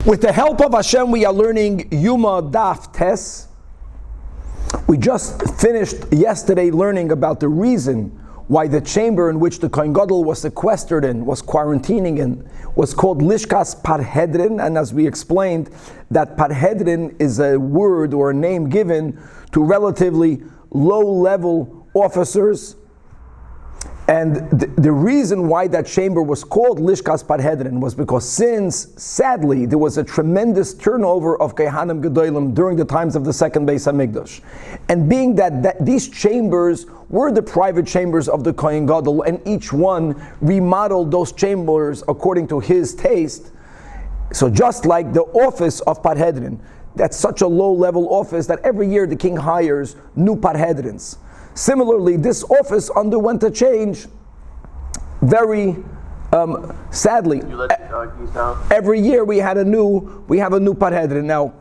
With the help of Hashem, we are learning Yoma Daf Tes. We just finished yesterday learning about the reason why the chamber in which the Kohen Gadol was sequestered in, was quarantining in, was called Lishkas Parhedrin. And as we explained, that Parhedrin is a word or a name given to relatively low-level officers. And the reason why that chamber was called Lishkas Parhedrin was because since, sadly, there was a tremendous turnover of Kehanim Gedolim during the times of the second Beis HaMikdash. And being that these chambers were the private chambers of the Kohen Gadol, and each one remodeled those chambers according to his taste. So just like the office of Parhedrin, that's such a low-level office that every year the king hires new Parhedrins. Similarly, this office underwent a change very sadly. Every year we have a new Parhedrin. Now,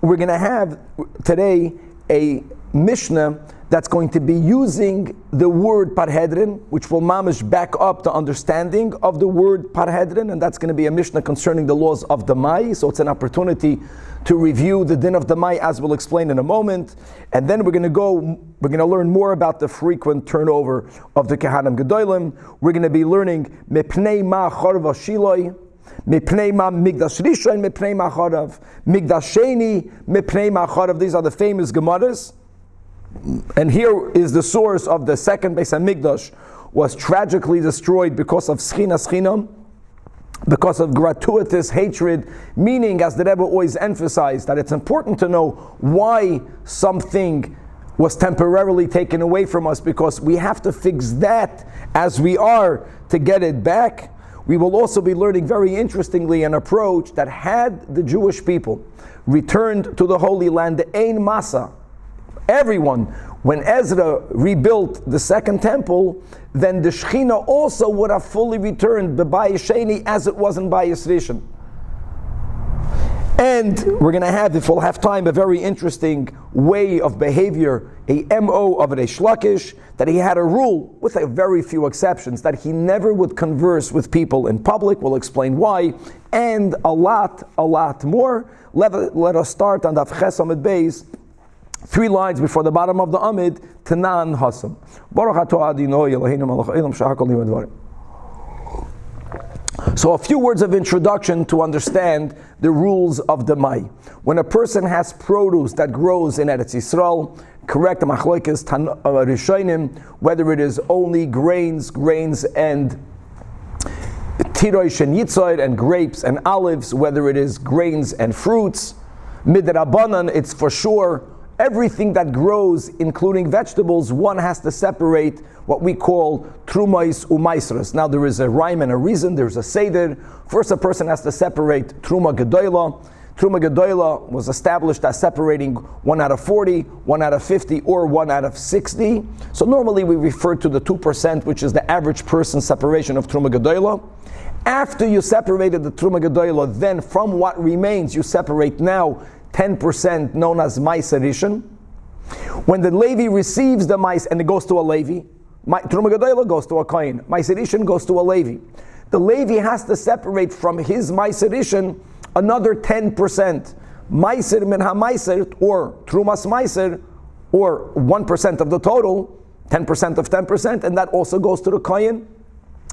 we're going to have today a Mishnah that's going to be using the word Parhedrin, which will mamish back up the understanding of the word Parhedrin, and that's going to be a Mishnah concerning the laws of the Mai. So it's an opportunity to review the din of the Mai, as we'll explain in a moment. And then we're going to learn more about the frequent turnover of the Kehanim Gedolim. We're going to be learning Mepnei Ma Chorva Shiloi, Mepnei Ma Migdash Rishon, Mepnei Ma Chorav, Migdash Sheni, Mepnei Ma Chorav. These are the famous Gemaras. And here is the source of the second Beis HaMikdash was tragically destroyed because of Schina, because of gratuitous hatred, meaning, as the Rebbe always emphasized, that it's important to know why something was temporarily taken away from us, because we have to fix that as we are to get it back. We will also be learning, very interestingly, an approach that had the Jewish people returned to the Holy Land, the Ein Masa, everyone, when Ezra rebuilt the second temple, then the Shechina also would have fully returned the Bayis Sheni as it was in Bayis Rishon. And we're going to have, if we'll have time, a very interesting way of behavior, a MO of Reish Lakish, that he had a rule, with a very few exceptions, that he never would converse with people in public. We'll explain why, and a lot more. Let us start on Daf Ches Amud Beis, 3 lines before the bottom of the Amid, Tanan Hassan. So a few words of introduction to understand the rules of the Mai. When a person has produce that grows in Eretz Yisrael, correct the machlokes Rishonim, whether it is only grains and tirosh and yitzod and grapes and olives, whether it is grains and fruits, midrabanan, it's for sure everything that grows, including vegetables, one has to separate what we call trumais umaisras. Now there is a rhyme and a reason, there's a seder. First, a person has to separate truma gedola. Truma gedola was established as separating 1 out of 40, 1 out of 50, or 1 out of 60. So normally we refer to the 2%, which is the average person separation of truma gedola. After you separated the truma gedola, then from what remains, you separate now 10%, known as Ma'aser Rishon. When the Levi receives the Mais, and it goes to a Levi, Truma Gedola goes to a Kohen, Ma'aser Rishon goes to a Levi. The Levi has to separate from his Ma'aser Rishon another 10%. Ma'aser min ha-Ma'aser, or Trumas Ma'aser, or 1% of the total, 10% of 10%, and that also goes to the Kohen.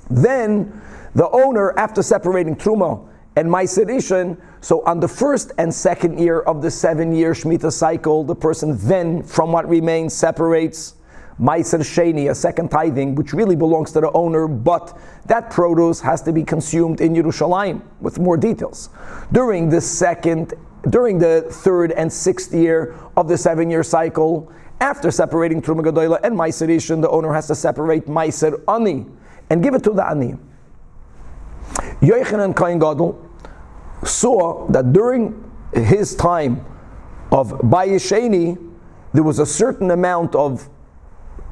Then the owner, after separating Truma and Ma'aser Rishon, so on the first and second year of the 7-year Shemitah cycle, the person then, from what remains, separates Ma'aser Sheni, a second tithing, which really belongs to the owner, but that produce has to be consumed in Yerushalayim, with more details. During the 3rd and 6th year of the 7-year cycle, after separating Truma Gedola and Ma'aser Rishon, the owner has to separate Ma'aser Ani, and give it to the Ani. Yochanan Kohen Gadol saw that during his time of Bayis Sheni, there was a certain amount of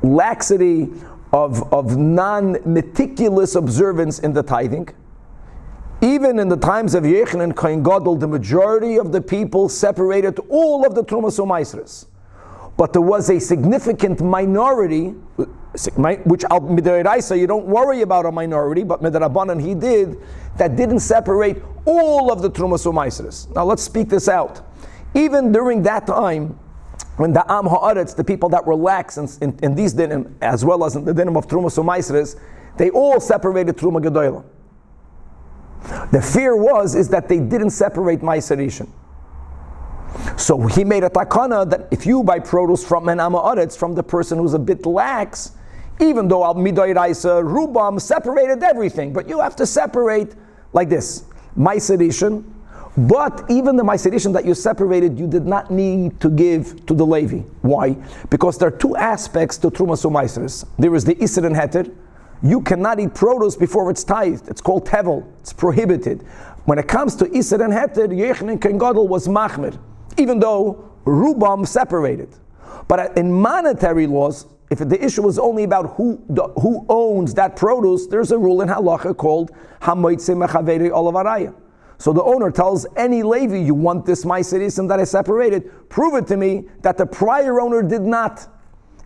laxity, of non-meticulous observance in the tithing. Even in the times of Yochanan Kohen Gadol, the majority of the people separated all of the Trumas u'Maisros. But there was a significant minority, which Midrash you don't worry about a minority, but Midrabanan he did, that didn't separate all of the Trumas U'Maiseres. Now let's speak this out. Even during that time, when the Am Ha'aretz, the people that were lax in these dinim, as well as in the dinim of Trumas U'Maiseres, they all separated Truma Gedoyla. The fear is that they didn't separate Maiser Rishon. So he made a takana that if you buy produce from an Am Ha'aretz, from the person who's a bit lax, even though Al Midoy Raisa, Rubam separated everything, but you have to separate like this, Maiser Rishon. But even the Maiser Rishon that you separated, you did not need to give to the Levi. Why? Because there are two aspects to Trumas U'Maiseres. There is the Isser and Heter. You cannot eat produce before it's tithed. It's called Tevel. It's prohibited. When it comes to Isser and Heter, Yechanan Kohen Gadol was Machmir, even though Rubam separated. But in monetary laws, if the issue was only about who owns that produce, there's a rule in halacha called Hamoitze Mechaveri Olav Araya. So the owner tells any Levi, you want this Maiser Rishon that I separated, prove it to me that the prior owner did not.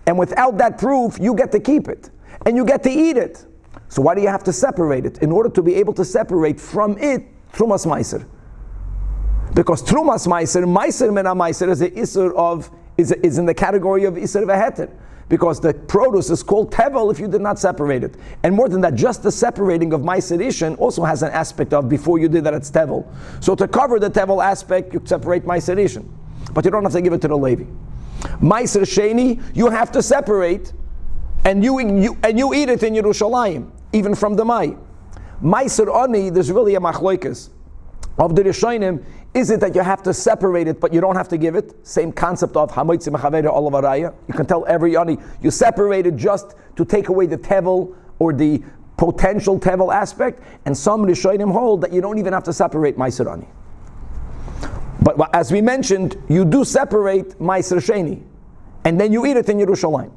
And without that proof, you get to keep it. And you get to eat it. So why do you have to separate it? In order to be able to separate from it Trumas Maiser. Because Trumas Maiser, Maiser Mena Maiser is in the category of Isser Veheter. Because the produce is called Tevel if you did not separate it. And more than that, just the separating of Maiser Rishon also has an aspect of before you did that it's Tevel. So to cover the Tevel aspect, you separate Maiser Rishon. But you don't have to give it to the Levi. Maiser Sheni, you have to separate, and you eat it in Yerushalayim, even from the Mai. Maiser Ani, there's really a machloikas of the Rishonim. Is it that you have to separate it, but you don't have to give it? Same concept of Hamoitzi Mechaveri Olav Araya. You can tell every Ani, you separate it just to take away the Tevel or the potential Tevel aspect, and some Rishonim hold that you don't even have to separate Maiser Ani. But as we mentioned, you do separate Maiser Sheni, and then you eat it in Yerushalayim.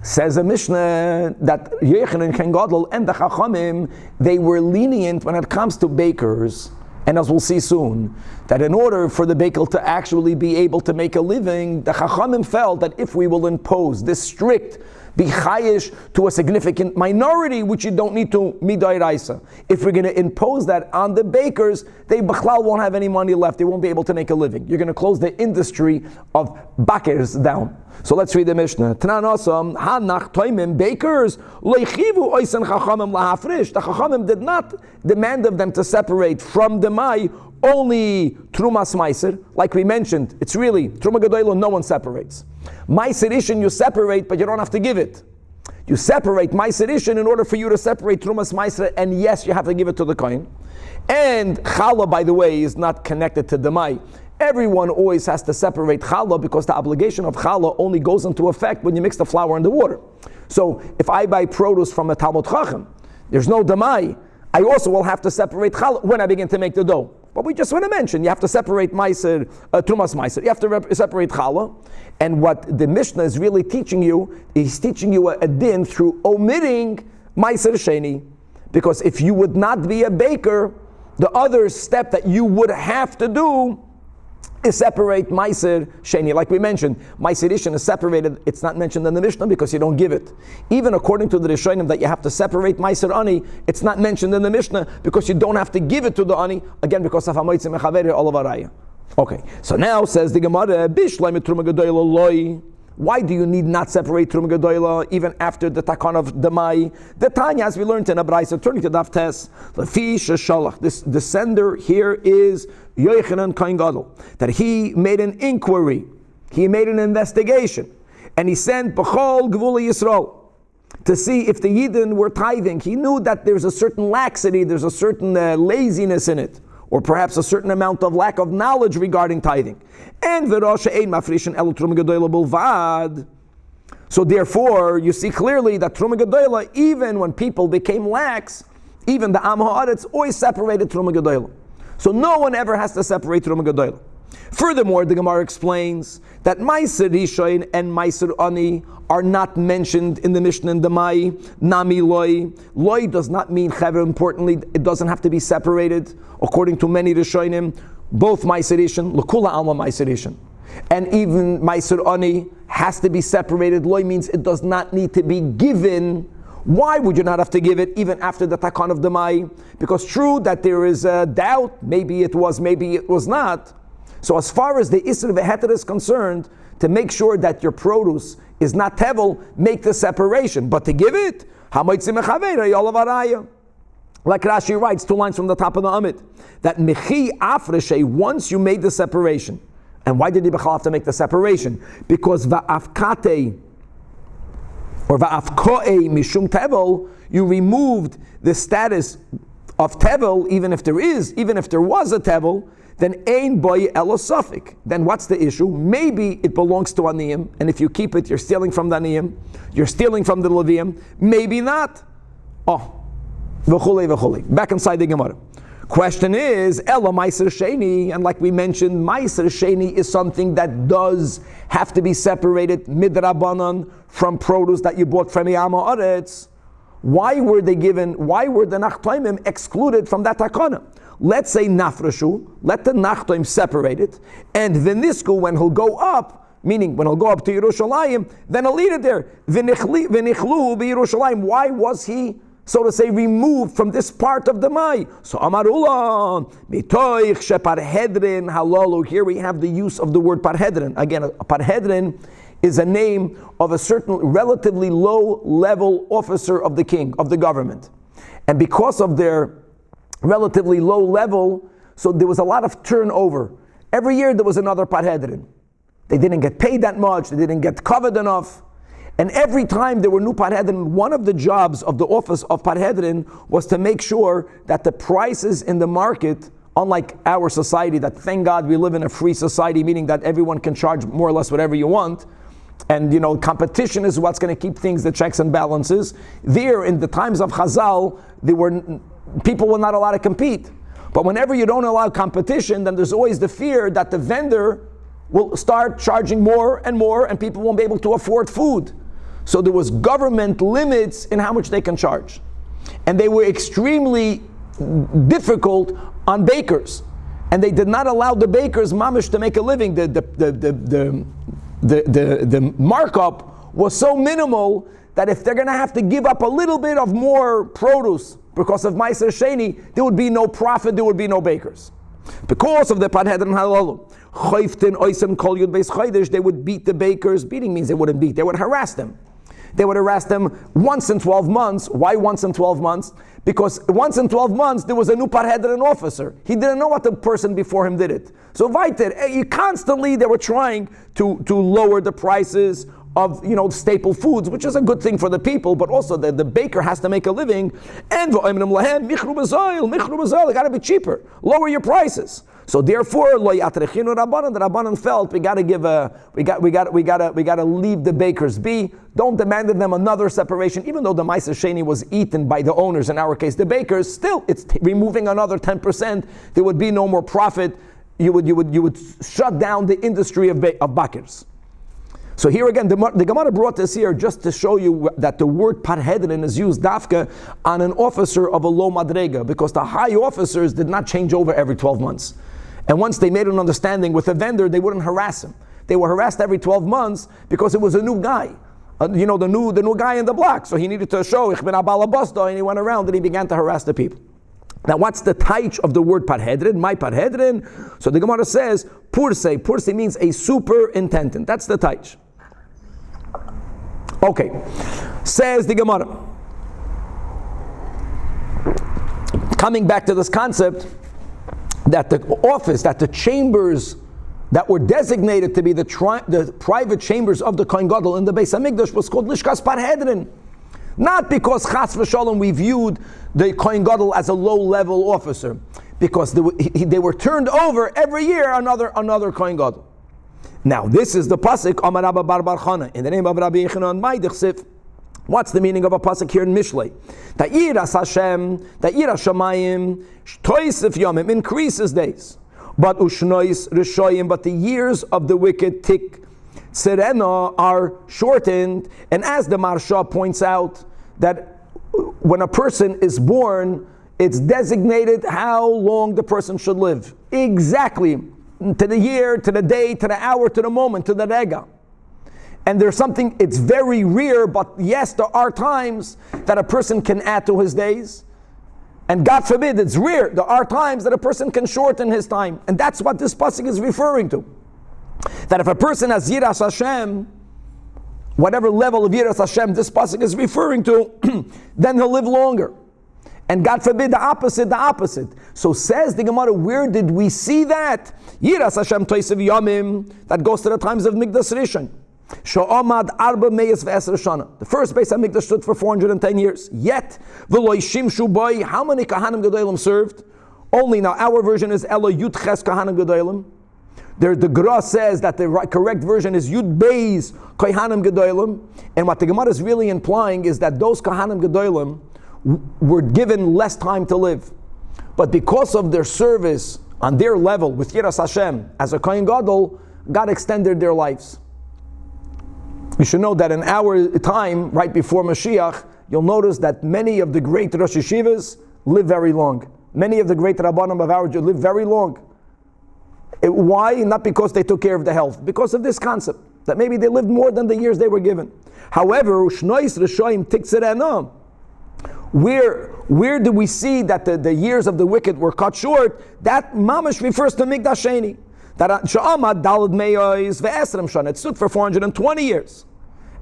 Says a Mishnah that Yechanan Kohen Gadol and the Chachamim, they were lenient when it comes to bakers. And as we'll see soon, that in order for the baker to actually be able to make a living, the Chachamim felt that if we will impose this strict be chayish to a significant minority, which you don't need to midai raisa. If we're going to impose that on the bakers, they b'chlal won't have any money left. They won't be able to make a living. You're going to close the industry of bakers down. So let's read the Mishnah. Tanach toimim bakers leichivu oisen chachamim lahafrish. The chachamim did not demand of them to separate from the mai only trumas meiser. Like we mentioned, it's really truma gedolah. No one separates. Meiser Rishon you separate, but you don't have to give it. You separate Meiser Rishon in order for you to separate Trumas Meiser, and yes, you have to give it to the Kohen. And Challah, by the way, is not connected to the Mai. Everyone always has to separate Challah because the obligation of Challah only goes into effect when you mix the flour and the water. So if I buy produce from a Talmud Chacham, there's no Damai, I also will have to separate Challah when I begin to make the dough. But we just want to mention, you have to separate Meiser, Trumas Meiser. You have to separate Challah. And what the Mishnah is really teaching you, is teaching you a din through omitting Meiser Sheni. Because if you would not be a baker, the other step that you would have to do is separate Meiser Sheni. Like we mentioned, Meiser Rishon is separated. It's not mentioned in the Mishnah because you don't give it. Even according to the Rishonim that you have to separate Meiser Ani, it's not mentioned in the Mishnah because you don't have to give it to the Ani, again because of Hamoitze Mechaveri Olav Araya. Okay, so now says the Gemara, Bishleim Truma Gedolah Loi. Why do you need not separate Truma Gedolah even after the Takon of Demai? The Tanya, as we learned in Abraisa, turning to Daf Tes, Lefi Sheshalach. The sender here is Yochanan Kohen Gadol, that he made an inquiry, he made an investigation, and he sent B'chol Gvul Yisrael to see if the Yidden were tithing. He knew that there's a certain laxity, there's a certain laziness in it, or perhaps a certain amount of lack of knowledge regarding tithing. And so therefore, you see clearly that Truma Gedolah, even when people became lax, even the Am Ha'aretz always separated Truma Gedolah. So no one ever has to separate Truma Gedolah. Furthermore, the Gemara explains that Meiser Rishon and Meiser Ani are not mentioned in the Mishnah in the Mai. Nami Loi. Loi does not mean Chaver. Importantly, it doesn't have to be separated. According to many Rishonim, both Meiser Rishon, L'kula Alma Meiser Rishon. And even Meiser Ani has to be separated. Loy means it does not need to be given. Why would you not have to give it even after the Takan of the Mai? Because true that there is a doubt, maybe it was, maybe it was not. So as far as the Isra Veheter is concerned, to make sure that your produce is not tevel, make the separation. But to give it, like Rashi writes, 2 lines from the top of the Amid, that Mechi Afreshe, once you made the separation. And why did the Bechal have to make the separation? Because Va'afkate, or Va'afkoe Mishum Tevel, you removed the status of Tevel, even if there was a Tevel, then Ein Boy Elosofik. Then what's the issue? Maybe it belongs to Aniyim, and if you keep it, you're stealing from the Aniyim, you're stealing from the Levium, maybe not. Oh, v'chulei v'chulei. Back inside the Gemara. Question is, Ela Meiser Sheni, and like we mentioned, Meiser Sheni is something that does have to be separated midrabanan from produce that you bought from Yama Aretz. Why were the Nachtoimim excluded from that takana? Let's say Nafrashu, let the Nachtoim separate it, and Vinisku, when he'll go up, meaning when he'll go up to Yerushalayim, then he'll eat it there. Vinichlu be Yerushalayim. Why was he, so to say, removed from this part of the Mai? So Amarullah, Mitoich Sheparhedrin Halalu. Here we have the use of the word Parhedrin. Again, a Parhedrin is a name of a certain relatively low-level officer of the king, of the government. And because of their relatively low level, so there was a lot of turnover. Every year there was another Parhedrin. They didn't get paid that much, they didn't get covered enough. And every time there were new Parhedrin, one of the jobs of the office of Parhedrin was to make sure that the prices in the market, unlike our society, that thank God we live in a free society, meaning that everyone can charge more or less whatever you want, and competition is what's going to keep things, the checks and balances. There, in the times of Chazal, people were not allowed to compete. But whenever you don't allow competition, then there's always the fear that the vendor will start charging more, and people won't be able to afford food. So there was government limits in how much they can charge. And they were extremely difficult on bakers. And they did not allow the bakers, mamish, to make a living. The markup was so minimal that if they're going to have to give up a little bit of more produce because of Meiser Sheni, there would be no profit, there would be no bakers. Because of the Parhedrin Halalu, they would beat the bakers. Beating means they wouldn't beat, they would harass them. They would harass them once in 12 months. Why once in 12 months? Because once in 12 months there was a new Parhedrin officer. He didn't know what the person before him did it. So constantly they were trying to lower the prices of staple foods, which is a good thing for the people, but also the baker has to make a living. And they got to be cheaper. Lower your prices. So therefore, the Rabbanan felt we got to leave the bakers be. Don't demand of them another separation, even though the Meiser Sheni was eaten by the owners. In our case, the bakers. Still, it's removing another 10%. There would be no more profit. You would shut down the industry of bakers. So here again, the Gemara brought this here just to show you that the word Parhedrin is used dafka on an officer of a low madrega, because the high officers did not change over every 12 months. And once they made an understanding with a vendor, they wouldn't harass him. They were harassed every 12 months because it was a new guy. The new guy in the block. So he needed to show, ich bin a balabasta, and he went around and he began to harass the people. Now what's the taich of the word Parhedrin? My Parhedrin. So the Gemara says, Purse. Purse means a superintendent. That's the taich. Okay, says the Gemara. Coming back to this concept that the office, that the chambers that were designated to be the private chambers of the Kohen Gadol in the Beis HaMikdash was called Lishkas Parhedrin. Not because Chas v'Shalom we viewed the Kohen Gadol as a low-level officer, because they were turned over every year another Kohen Gadol. Now, this is the pasuk Amar Rabba Bar Bar Chana in the name of Rabbi Yechanan Maidichsif. What's the meaning of a pasuk here in Mishlei? Ta'iras Hashem, Ta'iras Shamayim, Toisif Yomim, increases days. But Ushnois Rishoyim, but the years of the wicked Tik Serena are shortened. And as the Marsha points out, that when a person is born, it's designated how long the person should live. Exactly. to the year, to the day, to the hour, to the moment, to the rega. And there's something, it's very rare, but yes, there are times that a person can add to his days. And God forbid, it's rare. There are times that a person can shorten his time. And that's what this pasuk is referring to. That if a person has Yiras Hashem, whatever level of Yiras Hashem this pasuk is referring to, then he'll live longer. And God forbid, the opposite. So says the Gemara, where did we see that? Yiras Hashem Toisev Yomim, that goes to the times of Mikdash Rishon. Sha'amad Arba Meyes Ve'esr Shana. The first Beis HaMikdash stood for 410 years. Yet, V'lo Yishimshu Boi, how many Kahanim Gedolim served? Only, now our version is Elo Yud Ches Kahanim Gedolim. The Gra says that the correct version is Yud Beis Kahanim Gedolim. And what the Gemara is really implying is that those Kahanim Gedolim were given less time to live. But because of their service on their level with Yiras Hashem as a Kohen Gadol, God extended their lives. You should know that in our time, right before Mashiach, you'll notice that many of the great Rosh Yeshivas live very long. Many of the great Rabbanim of our Jew live very long. Why? Not because they took care of the health, because of this concept, that maybe they lived more than the years they were given. However, where do we see that the years of the wicked were cut short? That mamash refers to Mikdash Sheni. That Sha'amad Dalad Meyois Ve'esrem Shana. It stood for 420 years.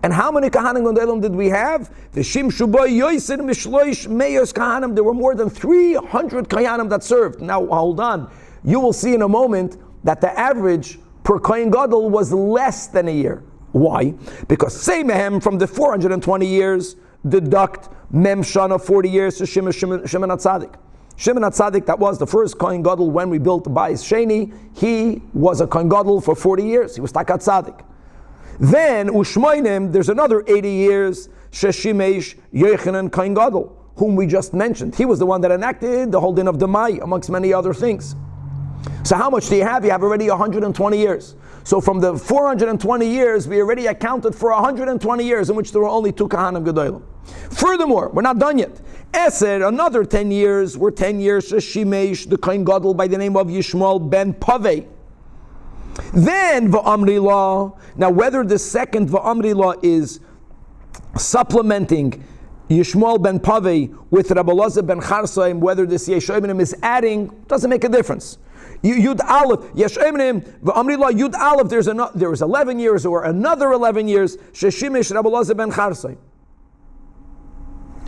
And how many Kahanim Gedolim did we have? The Shimshu Bo Yoisin Mishloish Meyos Kahanim. There were more than 300 Kahanim that served. Now hold on. You will see in a moment that the average per Kohen Gadol was less than a year. Why? Because say Mehem from the 420 years, deduct Mem Shana 40 years to Shimon HaTzadik. Shimon HaTzadik, that was the first Kohen Gadol when we built the Bayis Sheni. He was a Kohen Gadol for 40 years. He was Takat Tzadik. Then Ushmoinim, there's another 80 years, Sheshimesh Yochanan Kohen Gadol, whom we just mentioned. He was the one that enacted the whole din of Demai, amongst many other things. So how much do you have? You have already 120 years. So from the 420 years, we already accounted for 120 years in which there were only 2 Kahanim Gedolim. Furthermore, we're not done yet. Eser, another 10 years, were 10 years Shimesh, the Kohen Gadol by the name of Yishmael ben Paveh. Then V'amri Law. Now whether the second V'amri Law is supplementing Yishmael ben Paveh with Rabbi Elazar ben Charsaim, whether this Yeshayim is adding, doesn't make a difference. Yud Aleph, Yeshayim, V'amri Law, Yud Aleph, there was 11 years or another 11 years, Sheshimish Rabbi Elazar ben Charsaim.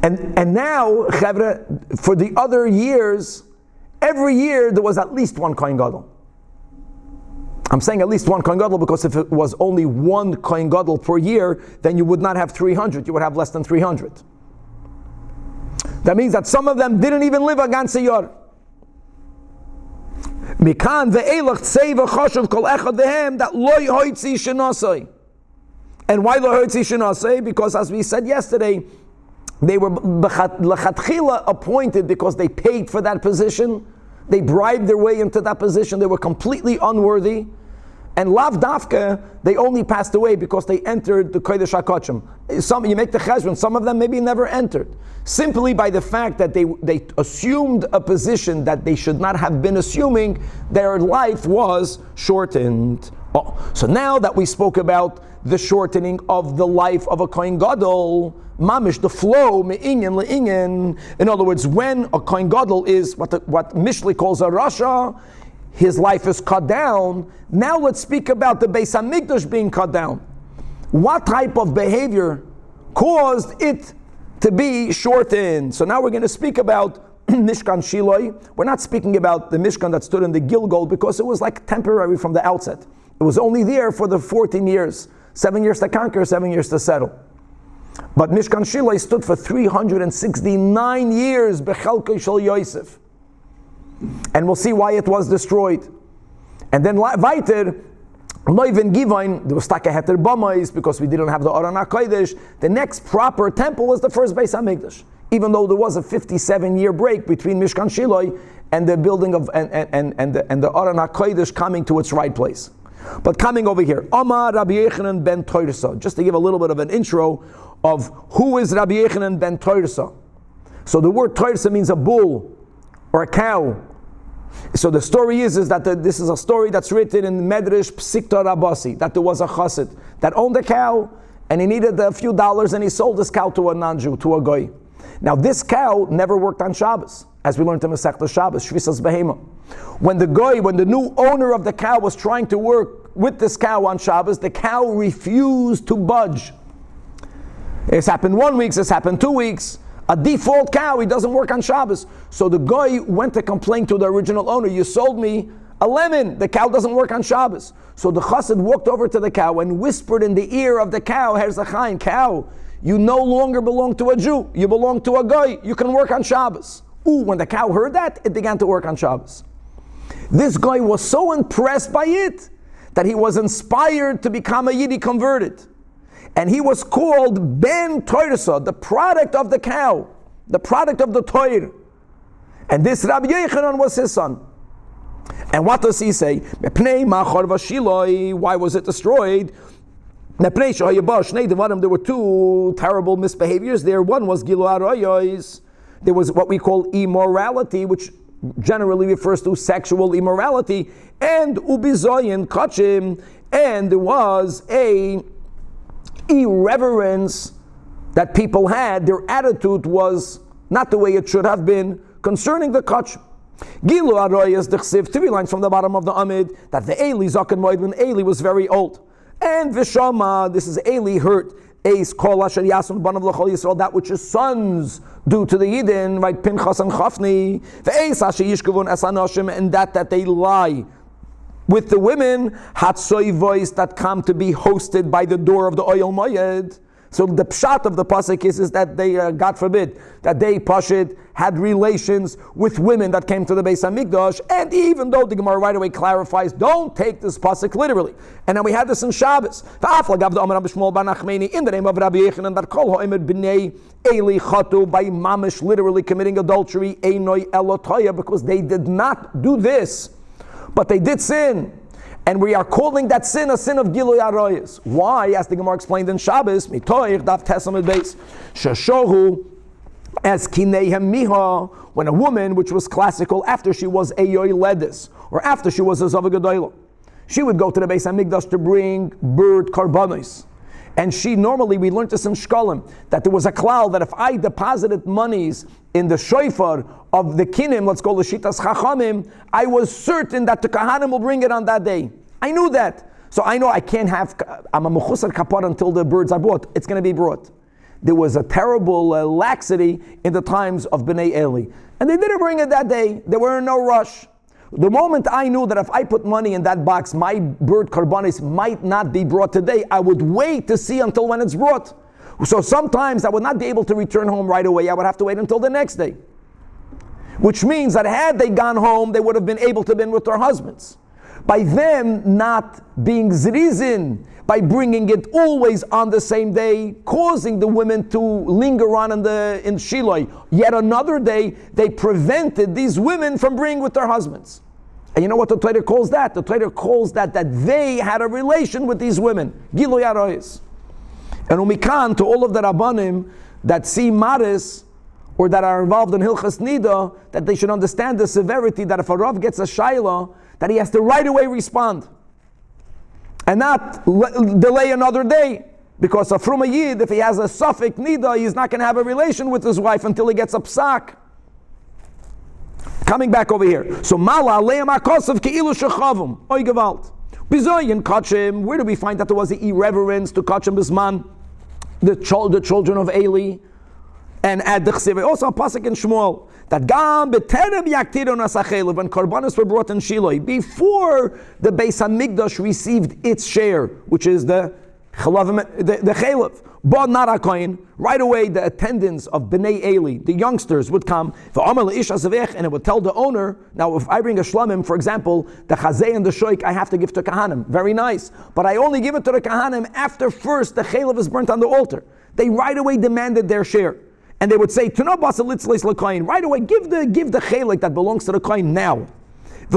And now, Chavre, for the other years, every year there was at least one Kohen Gadol. I'm saying at least one Kohen Gadol because if it was only one Kohen Gadol per year, then you would not have 300, you would have less than 300. That means that some of them didn't even live a ganze Yor. Mikan ve'elach tzeva choshev kol echad vehem that loy hoitzi shenasei. And why loy hoitzi shenasei? Because as we said yesterday, they were lechatchila appointed because they paid for that position. They bribed their way into that position. They were completely unworthy. And lav dafka, they only passed away because they entered the Kodesh HaKodshim. Some, you make the cheshbon, some of them maybe never entered. Simply by the fact that they assumed a position that they should not have been assuming, their life was shortened. Oh, so now that we spoke about the shortening of the life of a Kohen Gadol, mamish, the flow, me'inyan le'inyan. In other words, when a Kohen Gadol is what Mishli calls a Rasha, his life is cut down. Now let's speak about the Beis HaMikdash being cut down. What type of behavior caused it to be shortened? So now we're going to speak about Mishkan Shiloi. We're not speaking about the Mishkan that stood in the Gilgal because it was like temporary from the outset. It was only there for the 14 years. 7 years to conquer, 7 years to settle. But Mishkan Shiloi stood for 369 years, Bechelkei Shel Yosef. And we'll see why it was destroyed. And then weiter, Neuven Givain, there was Taka Heter Bamais, because we didn't have the Aron HaKodesh. The next proper temple was the first Beis HaMikdash. Even though there was a 57-year break between Mishkan Shiloi and the building of and the Aron HaKodesh coming to its right place. But coming over here, Amar Rabbi Yochanan ben Toirsa, just to give a little bit of an intro of who is Rabbi Yochanan ben Toirsa. So the word Toirsa means a bull or a cow. So the story is that this is a story that's written in Midrash Psikta Rabasi, that there was a chassid that owned a cow, and he needed a few dollars, and he sold this cow to a non-Jew, to a goy. Now this cow never worked on Shabbos, as we learned in Masechta Shabbos, Shvisas Behema. When the new owner of the cow was trying to work with this cow on Shabbos, the cow refused to budge. It's happened 1 week, it's happened 2 weeks. A default cow, he doesn't work on Shabbos. So the guy went to complain to the original owner, you sold me a lemon, the cow doesn't work on Shabbos. So the chassid walked over to the cow and whispered in the ear of the cow, Here's a chayin, cow, you no longer belong to a Jew, you belong to a guy, you can work on Shabbos. Ooh, when the cow heard that, it began to work on Shabbos. This guy was so impressed by it that he was inspired to become a Yiddi converted. And he was called Ben Toirsa, the product of the cow, the product of the Toir. And this Rabbi Yochanan was his son. And what does he say? Why was it destroyed? There were two terrible misbehaviors there. One was Gilu Arayos. There was what we call immorality, which generally refers to sexual immorality, and Ubizoyin Kachim, and there was a irreverence that people had. Their attitude was not the way it should have been concerning the Kachim. Gilu Arayos Dechsiv, 3 lines from the bottom of the Amid, that the Eli Zaken Moed when Eli was very old. And Vishama, this is Eli hurt. Eis kol asher yasun banav l'chol Yisrael, that which his sons do to the Yidden, right? Pinchas and Chafni. Ve'eis asher yishkavun es anoshim, and that they lie with the women. Hatsoy voice that come to be hosted by the door of the Oyel Moyed. So the pshat of the pasuk is that they, God forbid, that they pashit had relations with women that came to the Beis Hamikdash, and even though the Gemara right away clarifies, don't take this pasuk literally. And then we had this in Shabbos. In the name of Rabbi Yochanan, that kol ha'omer b'nei Eli chatu, by mamish literally committing adultery, einoi elotoya, because they did not do this, but they did sin. And we are calling that sin a sin of Gilui Arayos. Why? As the Gemara explained in Shabbos, Mitoich Daf Tesamid Beis, Shashohu, as Kineihem Miha, when a woman, which was classical, after she was a Yoiledis, or after she was a Zavagadayla, she would go to the Beis HaMikdash to bring bird karbanos. And she normally, we learned this in Shkolim, that there was a klal that if I deposited monies in the shofar of the kinim, let's call the shitas chachamim, I was certain that the kahanim will bring it on that day. I knew that. So I know I can't have, I'm a mechusar kapar until the birds are brought. It's going to be brought. There was a terrible laxity in the times of Bnei Eli. And they didn't bring it that day. They were in no rush. The moment I knew that if I put money in that box, my bird karbanis might not be brought today, I would wait to see until when it's brought. So sometimes I would not be able to return home right away. I would have to wait until the next day. Which means that had they gone home, they would have been able to be with their husbands. By them not being zrizin, by bringing it always on the same day, causing the women to linger on in Shiloi. Yet another day, they prevented these women from bringing with their husbands. And you know what the Torah calls that? The Torah calls that they had a relation with these women. Gilui Arayos. And umikan, to all of the Rabbanim that see Maris, or that are involved in Hilchas Nida, that they should understand the severity that if a Rav gets a Shaila, that he has to right away respond. And not delay another day. Because from a Yid, if he has a Safek Nida, he's not going to have a relation with his wife until he gets a Psak. Coming back over here. So, Mala Aleim HaKosav Ke'ilu Shechavim. Oy Gewalt. Bizoyin Kachim. Where do we find that there was an irreverence to Kachim Bisman? The children of Eli. And at the Chsiv, also a pasuk in Shmuel, that Gam B'terem Yaktiron Asachelev, when Karbanos were brought in Shiloi, before the Beis HaMikdash received its share, which is the Chelev, but not HaKoyin, right away the attendants of Bnei Eli, the youngsters, would come, and it would tell the owner, now if I bring a shlamim, for example, the Chazeh and the Shoik, I have to give to Kahanim, very nice, but I only give it to the Kahanim after first the Chelev is burnt on the altar. They right away demanded their share. And they would say, right away, give the chelik that belongs to the kohen now. I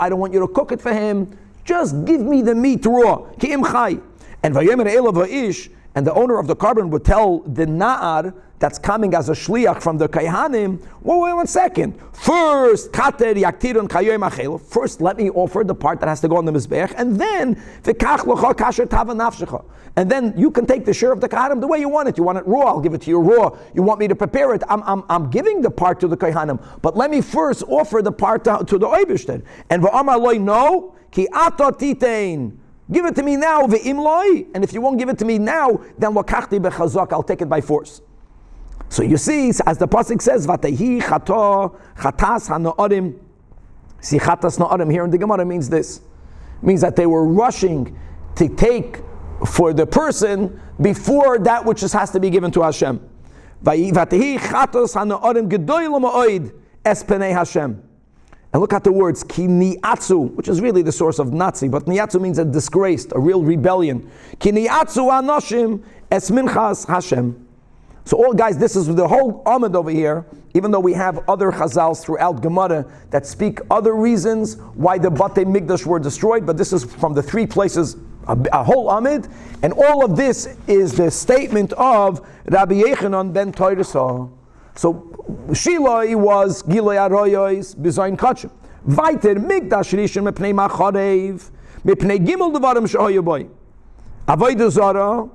don't want you to cook it for him. Just give me the meat raw. And and the owner of the carbon would tell the na'ar that's coming as a shliach from the kaihanim, well, wait 1 second. First, let me offer the part that has to go on the mizbech, and then you can take the share of the kaihanim the way you want it. You want it raw, I'll give it to you raw. You want me to prepare it, I'm giving the part to the kaihanim, but let me first offer the part to the oibishter. And v'amar loy, no, ki ato titein. Give it to me now, ve'im loy. And if you won't give it to me now, then lokachti bechazak, I'll take it by force. So you see, as the pasuk says, "Vatehi chato chatas hanoarim." See, chatas noarim here in the Gemara means this. It means that they were rushing to take for the person before that which has to be given to Hashem. Vatehi chatos hanoarim gedoyel ma'oid es penei Hashem. And look at the words ki niatzu, which is really the source of Nazi, but niatzu means a disgraced, a real rebellion. Ki niatzu anoshim es minchas Hashem. So all guys, this is the whole Amud over here, even though we have other chazals throughout Gemara that speak other reasons why the Batei Migdash were destroyed, but this is from the 3 places, a whole Amud, and all of this is the statement of Rabbi Yechanan ben Toirasa. So Shiloi was Giloi Aroyos Bizayin Kachim. Vaiter Migdash Rishon mepnei Macharev mepnei Gimel Devarim shehoyu boy. Avodah Zarah,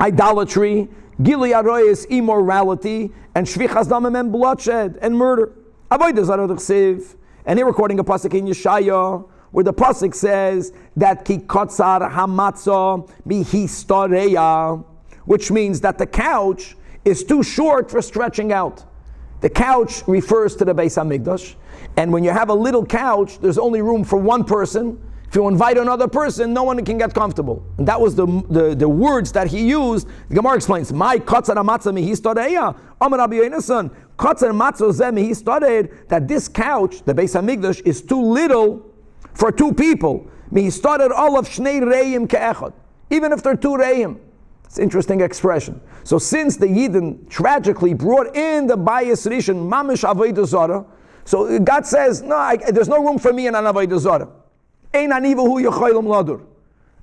idolatry, Gilui Aroyos, immorality, and Shvichas Damim, and bloodshed, and murder. Avodah Zarah d'chsiv. And here we're quoting a pasuk in Yeshaya, where the pasuk says that Ki kotzar hamatzah mihistoreya, which means that the couch is too short for stretching out. The couch refers to the Beis HaMikdash, and when you have a little couch, there's only room for one person. If you invite another person, no one can get comfortable. And that was the words that he used. The Gemara explains, "My kotzar hamatzah mihistoreya, Amar Rabbi Yonasan, kotzar matzah zeh mihistoreya," that this couch, the Beis HaMikdash, is too little for 2 people. Mihistoreya olav shnei reim ke'echad, even if they're 2 reim. It's an interesting expression. So since the Yidden tragically brought in the Bayis Rishon mamish avodah zarah, so God says, no, there's no room for me in an avodah zarah. Ein anivahu yochaylam ladur.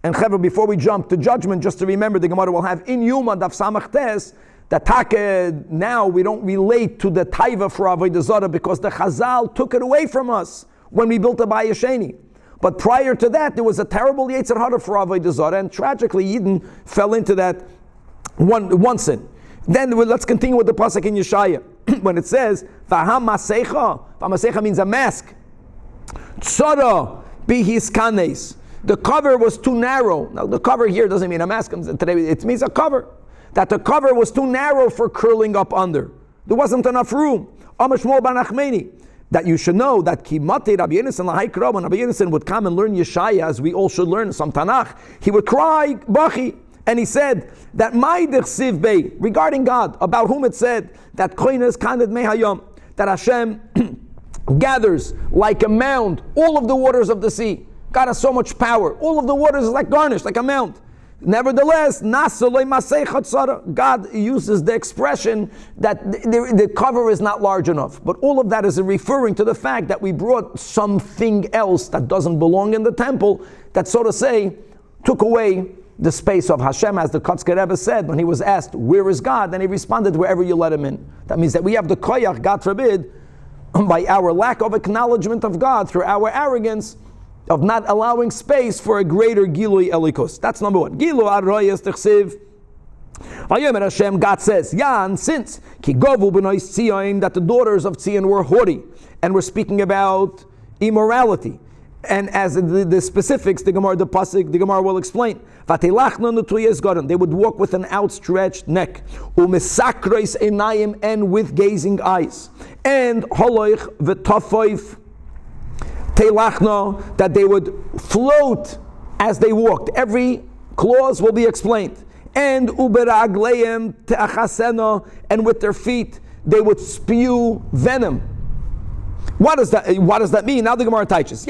And Chevra, before we jump to judgment, just to remember, the Gemara will have in Yoma daf samach tes that take now we don't relate to the taiva for avodah zarah because the Chazal took it away from us when we built the Bayis Sheni. But prior to that, there was a terrible Yetzer Hara for avodah zarah, and tragically, Yidden fell into that one sin. Then let's continue with the pasuk in Yeshaya when it says, "V'ham masecha." Masecha means a mask. Tzara bihis kanes. The cover was too narrow. Now, the cover here doesn't mean a mask. Today, it means a cover. That the cover was too narrow for curling up under. There wasn't enough room. Amashmol bar Nachmeni. That you should know that Kimate Rabbi Yonasan Lahaikra, when Rabbi Yonasan would come and learn Yeshaya, as we all should learn some Tanach, he would cry, Bachi, and he said that my dechsiv bei, regarding God, about whom it said that Koines Kaned Mehayom, that Hashem gathers like a mound all of the waters of the sea. God has so much power. All of the waters is like garnished, like a mound. Nevertheless, God uses the expression that the cover is not large enough. But all of that is referring to the fact that we brought something else that doesn't belong in the temple, that, so to say, took away the space of Hashem, as the Kotzker Rebbe said when he was asked, where is God? And he responded, wherever you let him in. That means that we have the koyach, God forbid, by our lack of acknowledgement of God, through our arrogance, of not allowing space for a greater Gilui Elikos. That's number 1. Gilu Aroyas Techsiv. Vayomer Hashem, God says, Yan, since Ki Govu B'noi Tzion, that the daughters of Tzion were haughty, and we're speaking about immorality. And as the specifics, the Gemara will explain. They would walk with an outstretched neck, and with gazing eyes, and that they would float as they walked. Every clause will be explained. And and with their feet they would spew venom. What does that mean? Now the Gemara teaches.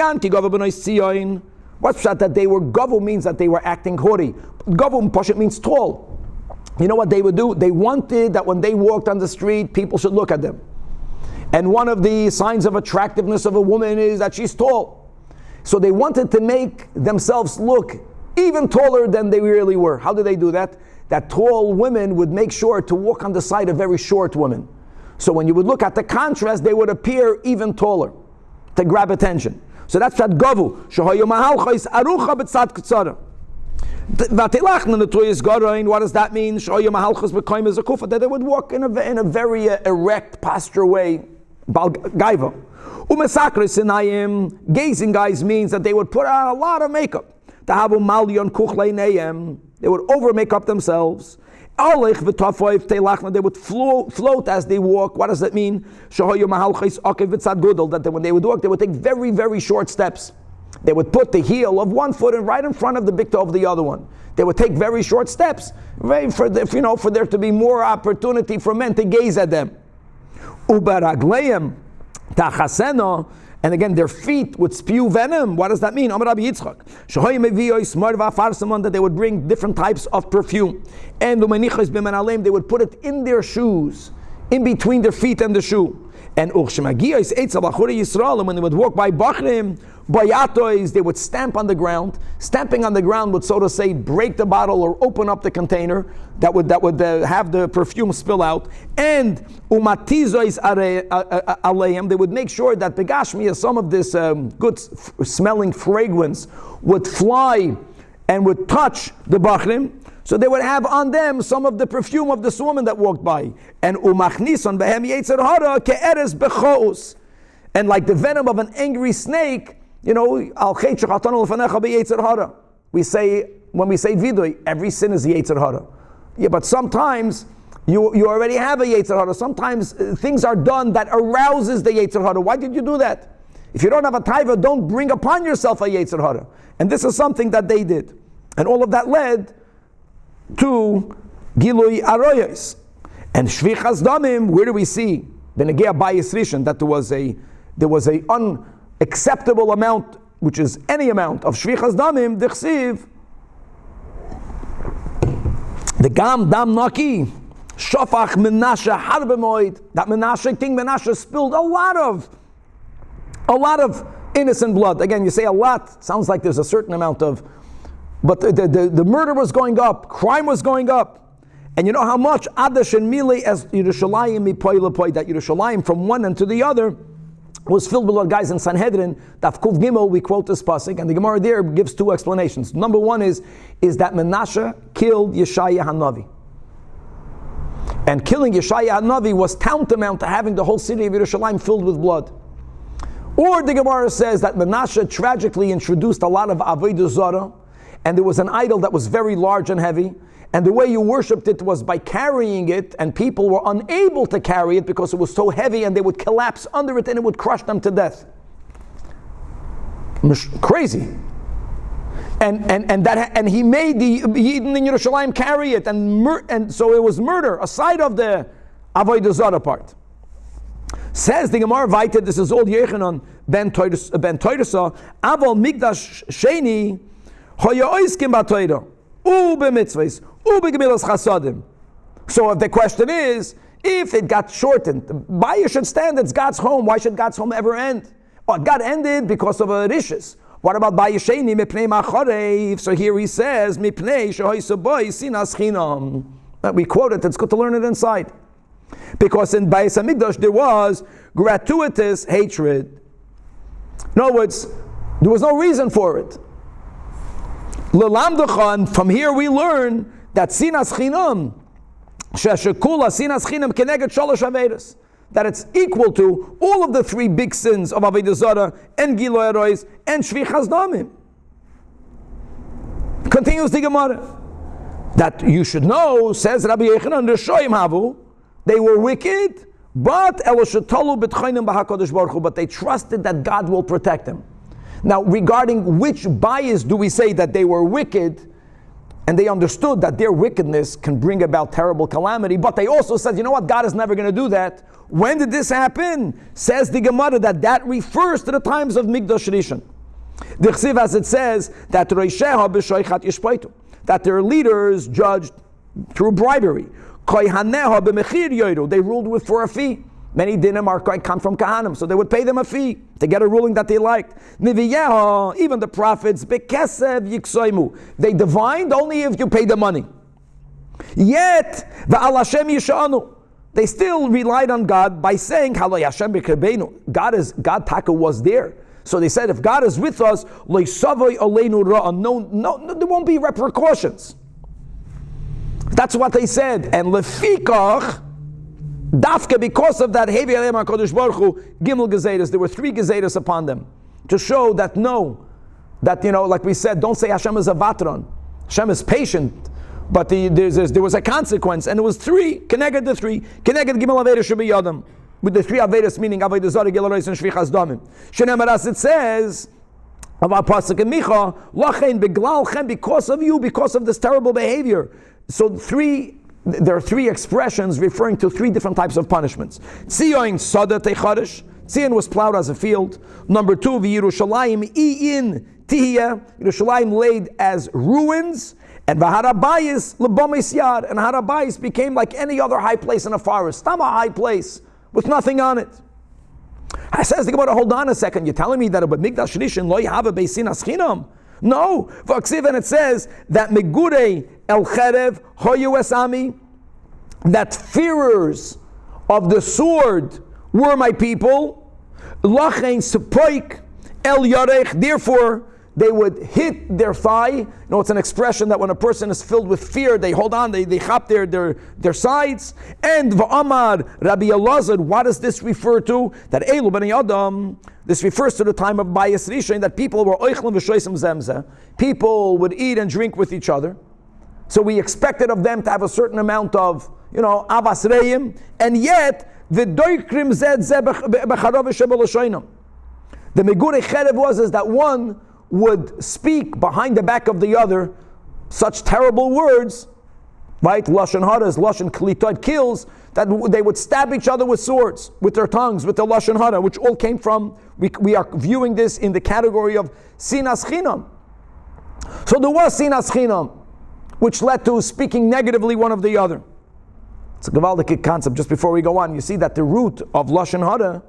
What's that they were gavu means that they were acting haughty. Gavu Pashat means tall. You know what they would do? They wanted that when they walked on the street, people should look at them. And one of the signs of attractiveness of a woman is that she's tall. So they wanted to make themselves look even taller than they really were. How did they do that? That tall women would make sure to walk on the side of very short women. So when you would look at the contrast, they would appear even taller to grab attention. So that's that gavu. What does that mean? That they would walk in a very erect posture way. Gazing guys means that they would put on a lot of makeup. They would over make up themselves. They would float as they walk. What does that mean? That when they would walk, they would take very, very short steps. They would put the heel of one foot right in front of the big toe of the other one. They would take very short steps, for there to be more opportunity for men to gaze at them. And again, their feet would spew venom. What does that mean? That they would bring different types of perfume. And they would put it in their shoes, in between their feet and the shoe. And when they would walk by Bachrim, they would stamp on the ground. Stamping on the ground would, so to say, break the bottle or open up the container that would have the perfume spill out. And they would make sure that begashmiya, some of this good smelling fragrance would fly and would touch the Bachrim. So they would have on them some of the perfume of this woman that walked by. And umachnison behem yetzer hara ke'eres bechos. And like the venom of an angry snake, al chet shechatanu lefanecha beyetzer hara. We say, when we say vidui, every sin is yetzer hara. Yeah, but sometimes you already have a yetzer hara. Sometimes things are done that arouses the yetzer hara. Why did you do that? If you don't have a taiva, don't bring upon yourself a yetzer hara. And this is something that they did. And all of that led to Gilui Aroyos. And Shvichas Damim, where do we see the Negea Bayis Rishon, that there was a unacceptable amount, which is any amount of Shvichas Damim, Dichsiv, the Gam Dam Naki, Shofach Menashe Harbe Moed, that King Menashe spilled a lot of innocent blood. Again, you say a lot, sounds like there's a certain amount of, but the murder was going up, crime was going up. And you know how much Adash and Mili as Yerushalayim mipoy lepoy, that Yerushalayim from one end to the other was filled with blood. Guys, in Sanhedrin, Daf Kuv Gimel, we quote this pasuk, and the Gemara there gives two explanations. Number one is that Menashe killed Yeshaya Hanavi. And killing Yeshaya Hanavi was tantamount to having the whole city of Yerushalayim filled with blood. Or the Gemara says that Menashe tragically introduced a lot of Avodah Zarah, and there was an idol that was very large and heavy, and the way you worshipped it was by carrying it, and people were unable to carry it because it was so heavy, and they would collapse under it and it would crush them to death. Crazy. And he made the Yidden in Yerushalayim carry it, and so it was murder, aside of the Avodah Zarah part. Says the Gemara Vayted, this is all Yechanan ben Toirasa, Aval Migdash Sheni, so if the question is, if it got shortened, the buyer should stand, it's God's home. Why should God's home ever end? Oh, God ended because of a rishis. What about Bayesheni mipnei macharev? So here he says, mipnei shehoisaboy sinas chinam. We quote it, it's good to learn it inside. Because in Bayis HaMikdash there was gratuitous hatred. In other words, there was no reason for it. And from here we learn that sinas chinam, sheshekula sinas chinam keneged shalosh averos, that it's equal to all of the three big sins of avodah zarah and gilui arois and shvichas damim. Continues the Gemara that you should know, says Rabbi Yechanan, the shoyim havu, they were wicked, but but they trusted that God will protect them. Now, regarding which bias do we say that they were wicked, and they understood that their wickedness can bring about terrible calamity, but they also said, you know what, God is never going to do that. When did this happen? Says the Gemara that refers to the times of Mikdash Rishon. The Chsiv, as it says, that that their leaders judged through bribery. They ruled for a fee. Many dinim come from Kahanim, so they would pay them a fee to get a ruling that they liked. Even the prophets, bekesev yiksoimu, they divined only if you pay the money. Yet, va'al Hashem yishanu, they still relied on God by saying, Halo Hashem b'krebeinu. God Taka was there. So they said, if God is with us, no, there won't be repercussions. That's what they said. And lefikach, dafke, because of that, Hevi Aleim HaKadosh Baruch Hu, Gimel Gezedas, there were 3 Gezedas upon them, to show that like we said, don't say Hashem is a vatron. Hashem is patient, but there was a consequence, and it was 3, Keneged the 3, Keneged Gimel Avedas Shebi Yodam, with the 3 Avedas, meaning Avodah Zarah, Gilul Reis, and Shvichas Damim. Shenemar, as it says, of our pasuk in Micha, Lachein beglalchem, because of you, because of this terrible behavior. So there are 3 expressions referring to 3 different types of punishments. Tzion sada teichadish. Tzion was plowed as a field. Number 2, v'Yerushalayim i'in tihiyah. Yerushalayim laid as ruins. And v'harabayis l'bomis yad. And harabayis became like any other high place in a forest. Tam a high place with nothing on it. I says the Gemara, hold on a second. You're telling me that a Migdash Rishon lo yahava beisin aschinam? No, and it says that Megurei El Cherev Hoyu Esami, that fearers of the sword were my people. Lachein Sepoik El Yarech, therefore they would hit their thigh. You know, it's an expression that when a person is filled with fear, they hold on, they chop their sides. And Va'amar Rabbi Elazar, what does this refer to? That Elu B'nai Adam, this refers to the time of Bayis Rishon, that people were oichlin v'shoisem zemzeh. People would eat and drink with each other. So we expected of them to have a certain amount of, avas reim, and yet the doikrim zed zeh b'charov v'shebel l'shoinam. The megurei cherev was that one would speak behind the back of the other such terrible words, right? Lashon hara is lashon klitod, kills, that they would stab each other with swords, with their tongues, with the lashon hara, which all came from, we are viewing this in the category of sinas chinam. So there was sinas chinam, which led to speaking negatively one of the other. It's a gewaldic concept. Just before we go on, you see that the root of lashon hara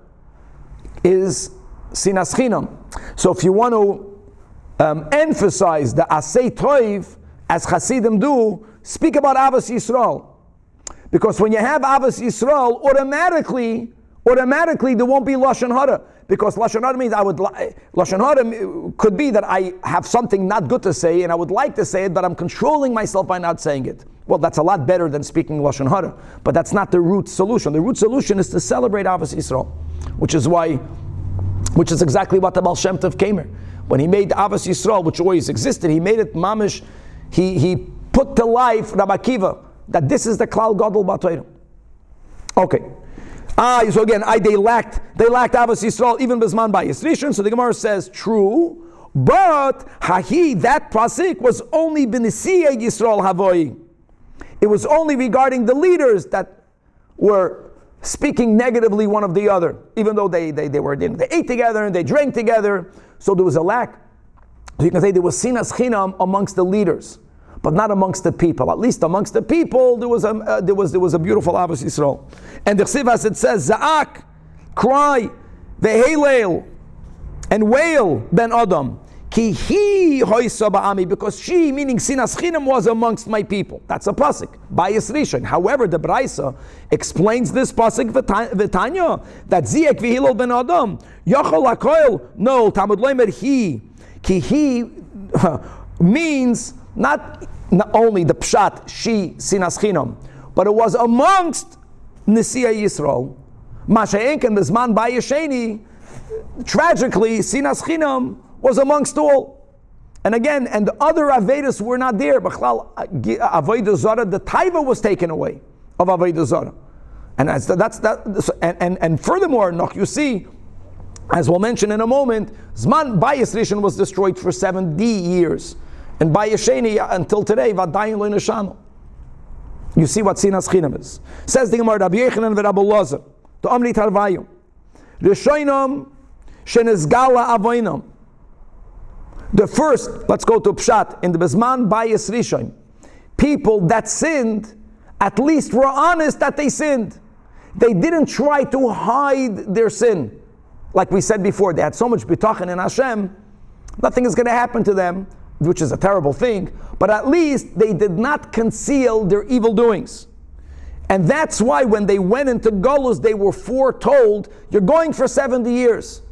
is sinas chinam. So if you want to emphasize the asay toiv, as Hasidim do, speak about Avos Yisrael. Because when you have Avos Yisrael, automatically there won't be Lashon Hara. Because Lashon Hara means Lashon Hara could be that I have something not good to say and I would like to say it, but I'm controlling myself by not saying it. Well, that's a lot better than speaking Lashon Hara. But that's not the root solution. The root solution is to celebrate Avos Yisrael, which is exactly what the Baal Shem Tov came here. When he made Avos Yisrael, which always existed, he made it mamish. He put to life Rabbi Akiva, that this is the Klal Gadol B'Torah. Okay. So again, they lacked Avos Yisrael even Bezman Bayis Rishon. So the Gemara says, true, but that pasuk was only b'nisiyei Yisrael havoi. It was only regarding the leaders that were speaking negatively one of the other, even though they ate together and they drank together. So there was a lack. So you can say there was sinas chinam amongst the leaders, but not amongst the people. At least amongst the people, there was a beautiful Avos Yisrael. And the Chsiv, as it says, Za'ak, cry, ve'helel, and wail ben Adam, ki hi hoisa ba'ami, because she, meaning sinas chinam, was amongst my people. That's a pasuk, Bayis Rishon. However, the Braisa explains this pasuk v'tanya, that ziek v'hilel ben Adam, yachol hakoil, no, Talmud loimer he, ki he means not only the pshat, she, sinas chinam, but it was amongst Nesiya Yisrael. Masha'enk and Bezman Bayesheni, tragically, sinas chinam was amongst all. And again, and the other Avedas were not there. B'chlal, Avodah Zarah, the taiva was taken away of Avodah Zarah. And furthermore, you see, as we'll mention in a moment, Zman Bayis Rishon was destroyed for 70 years. And Bayesheni until today, Vadayin lo neshamo. You see what sinas chinam is. Says the Gemara, Rabbi Yechanan v'Rabbi Elazar, to Omri Tarvayim, Rishoinam shenizgala avoinam. The first, let's go to Pshat, in the Bezman Bayis Rishon, people that sinned, at least were honest that they sinned. they didn't try to hide their sin. Like we said before, they had so much bitachon in Hashem, nothing is going to happen to them, which is a terrible thing, but at least they did not conceal their evil doings. And that's why when they went into Golus, they were foretold, you're going for 70 years.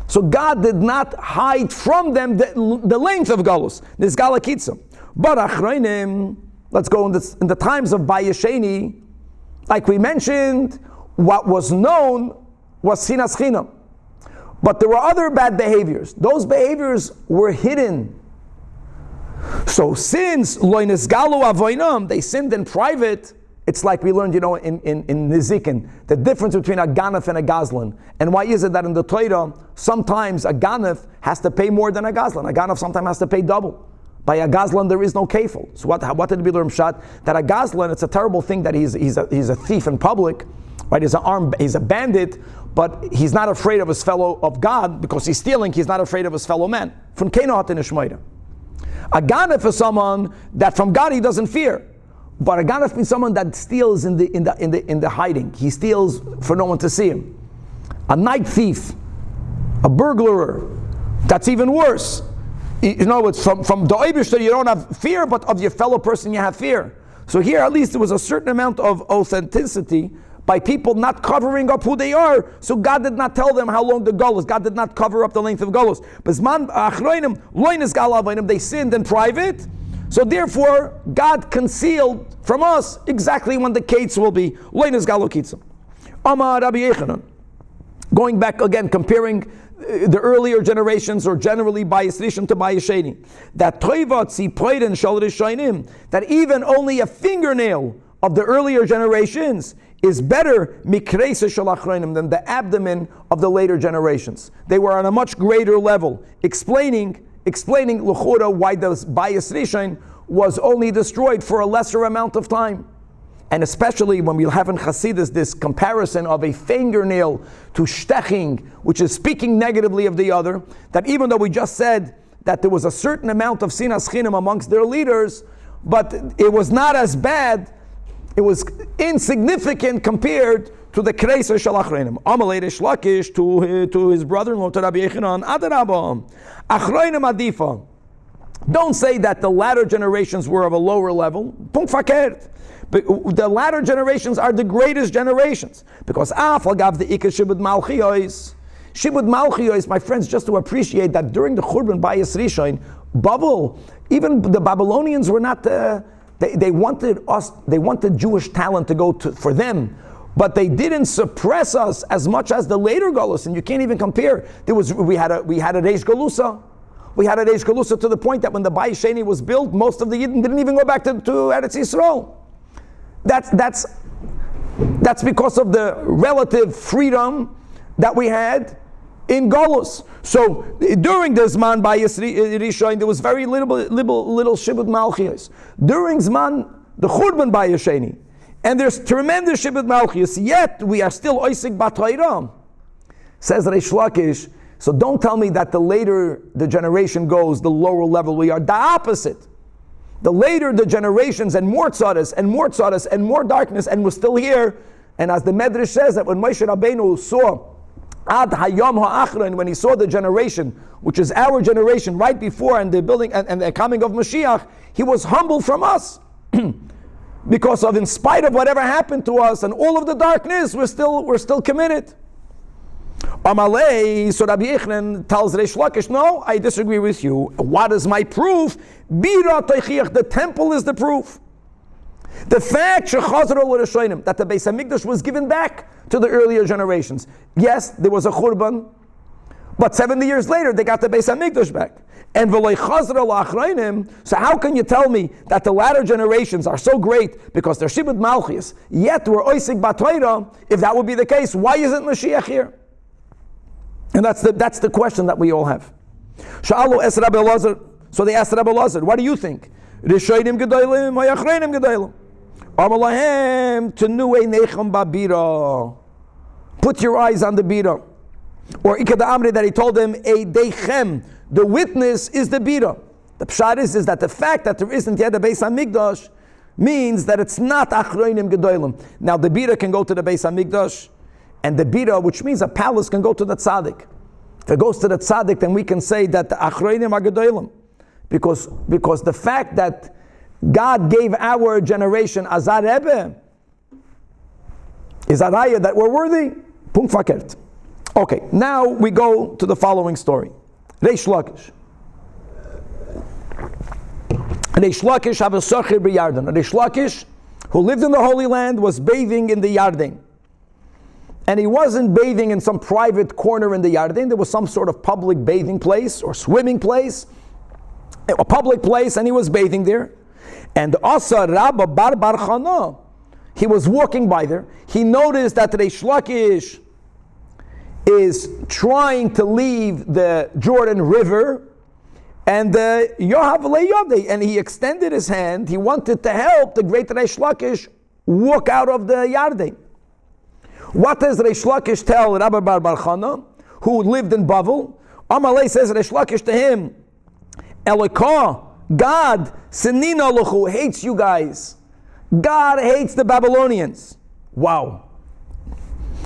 So God did not hide from them the length of Golus. Nizgala Kitzim. But Achroinim, let's go in the times of Bayesheni, like we mentioned, what was known was Sinas Chinam. But there were other bad behaviors. Those behaviors were hidden. So since Lo Nizgalu Avoinam, they sinned in private, it's like we learned, in Nizikin, the difference between a ganef and a gazlan. And why is it that in the Torah, sometimes a ganef has to pay more than a gazlan? A ganef sometimes has to pay double. By a gazlan, there is no kefil. So what did we learn, Shat? That a gazlan, it's a terrible thing that he's a thief in public, right? He's a bandit, but he's not afraid of his fellow, of God, because he's stealing, he's not afraid of his fellow man. From Kenot in Ishmael. A ganef is someone that from God he doesn't fear. But a ganef means someone that steals in the hiding. He steals for no one to see him. A night thief, a burglarer, that's even worse. It's from the Eibishter you don't have fear, but of your fellow person you have fear. So here at least there was a certain amount of authenticity by people not covering up who they are. So God did not tell them how long the goal is. God did not cover up the length of golos. But they sinned in private. So therefore, God concealed from us exactly when the kates will be. Going back again, comparing the earlier generations, or generally Bayis Rishon to Bayis Sheni, that even only a fingernail of the earlier generations is better than the abdomen of the later generations. They were on a much greater level, explaining l'chura why the Bayis Rishon was only destroyed for a lesser amount of time. And especially when we have in Hasidus this comparison of a fingernail to shteching, which is speaking negatively of the other, that even though we just said that there was a certain amount of sinas chinam amongst their leaders, but it was not as bad, it was insignificant compared to the Kreisa Shalachreinim. Amalei Reish Lakish to his brother-in-law, to Rabbi Yechanan, Adarabah, Achreinim Adifa. Don't say that the latter generations were of a lower level. Punkt fakert. But the latter generations are the greatest generations. Because Afagav the Ikar Shibud Malchiyos. Shibud Malchiyos, my friends, just to appreciate that during the Churban Bayis Rishon, Babel, even the Babylonians were not, they wanted Jewish talent to go for them. But they didn't suppress us as much as the later Golus, and you can't even compare. We had a Reish Galusa. We had a Reish Galusa to the point that when the Bayis Sheni was built, most of the Yidden didn't even go back to Eretz Yisrael. That's because of the relative freedom that we had in Golus. So during the Zman Bayis Rishon, there was very little Shibud Malchiyos. During Zman, the Churban Bayis Sheni, and there's tremendous Shibud Malchiyos, yet we are still Oisik B'Torah. Says Reish Lakish, so don't tell me that the later the generation goes, the lower level we are. The opposite. The later the generations, and more tzaras, and more tzaras, and more darkness, and we're still here. And as the Midrash says, that when Moshe Rabbeinu saw Ad Hayom Ha'achron, when he saw the generation, which is our generation, right before and the building and the coming of Mashiach, he was humble from us. Because of, in spite of whatever happened to us and all of the darkness, we're still committed. Amalei, so Rabbi Yechon tells Reish Lakish, no, I disagree with you. What is my proof? Bira Teichiach, the temple is the proof. The fact that the Beis HaMikdash was given back to the earlier generations. Yes, there was a Churban, but 70 years later they got the Beis HaMikdash back. And so how can you tell me that the latter generations are so great because they're Shibud Malchus, yet we're Oisik B'Torah? If that would be the case, why isn't Mashiach here? And that's the question that we all have. So they asked Rabbi Elazar, what do you think? Rishonim gedolim, hayachreinim gedolim. Amalahem tenuei nechem babira. Put your eyes on the bira. Or ikad amri, that he told him, eidechem, the witness is the bira. The pshat is that the fact that there isn't yet a Beis HaMikdash means that it's not achroinim gedolim. Now the bira can go to the Beis Hamikdash, and the bira, which means a palace, can go to the tzaddik. If it goes to the tzaddik, then we can say that the achroinim are gedolim, because the fact that God gave our generation Azar Rebbe is a raya that we're worthy. Punkt fakert. Okay, now we go to the following story. Reish Lakish. Reish Lakish have a socher b'Yarden. Reish Lakish, who lived in the Holy Land, was bathing in the Yarden. And he wasn't bathing in some private corner in the Yarden. There was some sort of public bathing place or swimming place, a public place, and he was bathing there. And Asa Rabba Bar Chana, he was walking by there. He noticed that Reish Lakish is trying to leave the Jordan River, and and he extended his hand. He wanted to help the great Reish Lakish walk out of the Yarden. What does Reish Lakish tell Rabbi Bar Chana, who lived in Bavel? Amalei says Reish Lakish to him, Elikah, God, Senina Luchu, hates you guys. God hates the Babylonians. Wow.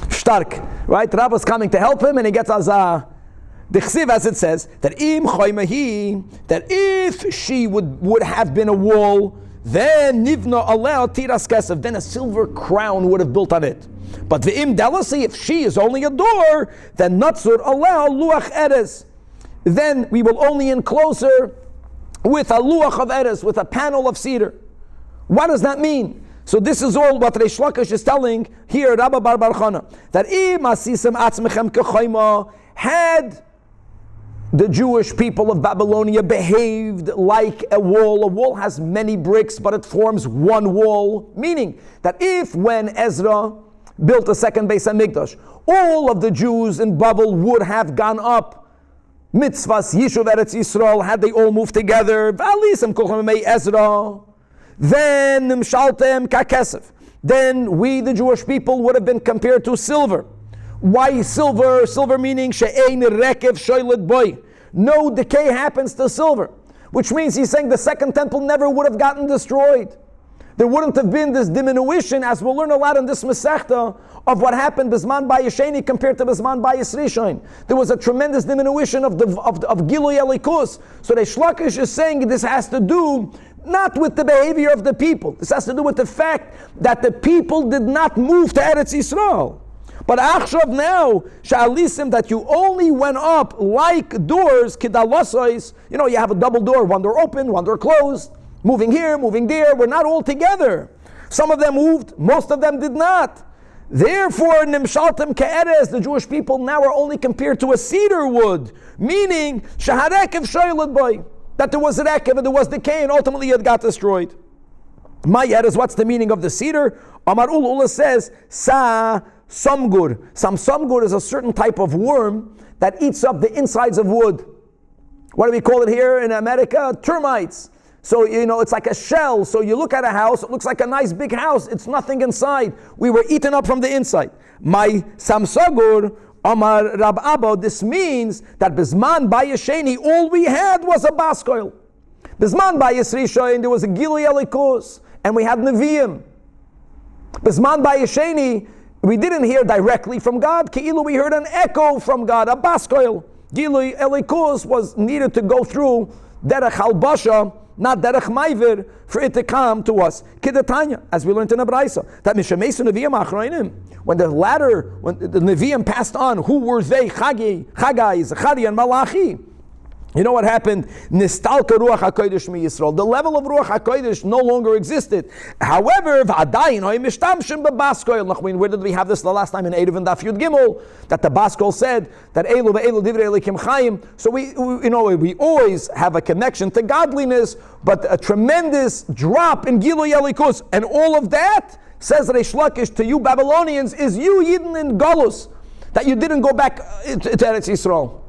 Stark. Right? Rabba's coming to help him, and he gets Azah. The Chsiv, as it says, that if she would have been a wall, then Nivna Aleh Tiras Kesef, then a silver crown would have built on it. But V'im Delasi, if she is only a door, then Natsur Aleh Luach Eres, then we will only enclose her with a Luach of Eres, with a panel of cedar. What does that mean? So this is all what Reish Lakish is telling here, Rabbi Bar Chana, that had the Jewish people of Babylonia behaved like a wall has many bricks, but it forms one wall, meaning that if when Ezra built a second Beis Hamikdash, all of the Jews in Babel would have gone up mitzvahs Yishuv Eretz Yisrael, had they all moved together, Ezra, then Nimshaltem Kakesef. Then we, the Jewish people, would have been compared to silver. Why silver? Silver meaning she'ein rekev shoyled boy. No decay happens to silver. Which means he's saying the second temple never would have gotten destroyed. There wouldn't have been this diminution, as we'll learn a lot in this Masechta, of what happened Bisman Bayis Sheni compared to Bisman Bayis Rishon. There was a tremendous diminution of Gilui Elikus. So the Shlakish is saying this has to do not with the behavior of the people. This has to do with the fact that the people did not move to Eretz Yisrael. But Achshav now, Sha'alisim, that you only went up like doors, Kidalosois, you have a double door, one door open, one door closed, moving here, moving there, we're not all together. Some of them moved, most of them did not. Therefore, Nimshaltem Ke'eres, the Jewish people now are only compared to a cedar wood, meaning, Shaharekev Shoylad Boy, that there was a rekev and there was decay and ultimately it got destroyed. Mayeres, what's the meaning of the cedar? Amar Ula says, Sa Samgur. Samgur is a certain type of worm that eats up the insides of wood. What do we call it here in America? Termites. So, it's like a shell. So you look at a house, it looks like a nice big house. It's nothing inside. We were eaten up from the inside. My Samsagur, Amar Rab Abba, this means that Bisman Bayis Sheni, all we had was a baskoil. Bisman Bayis Rishon, there was a Gilui Elikus, and we had Nevi'im. Bisman Bayis Sheni, we didn't hear directly from God. Ke'ilu, we heard an echo from God, a baskoil. Gilui Elikus was needed to go through Derech Halbasha, not Derech Maiver, for it to come to us. Kidatanya, as we learned in the Braisa, that Mishamesu Nevi'im Achroinim, when the Nevi'im passed on, who were they? Chagai, Zechariah, and Malachi. You know what happened? Nistalka Ruach HaKodesh mi Yisrael. The level of Ruach HaKodesh no longer existed. However, where did we have this the last time in Erev and Daf Yud Gimel? That the Baskol said that Elu ve'elu divrei Elikim Chaim. So we always have a connection to godliness, but a tremendous drop in Gilui Elikus. And all of that, says Reish Lakish, to you Babylonians, is you Yidden in Golus, that you didn't go back to Eretz Yisrael.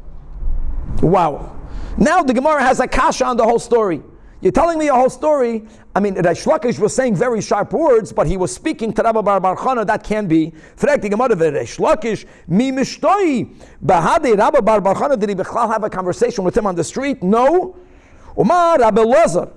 Wow. Now the Gemara has a kasha on the whole story. You're telling me a whole story. I mean, Reish Lakish was saying very sharp words, but he was speaking to Rabbi Bar Chana. That can be. Frag the Gemara, Reish Lakish, mi mishtoi. Bahadi Rabbi Bar Chana, did he have a conversation with him on the street? No. Umar Rabbi Lazar.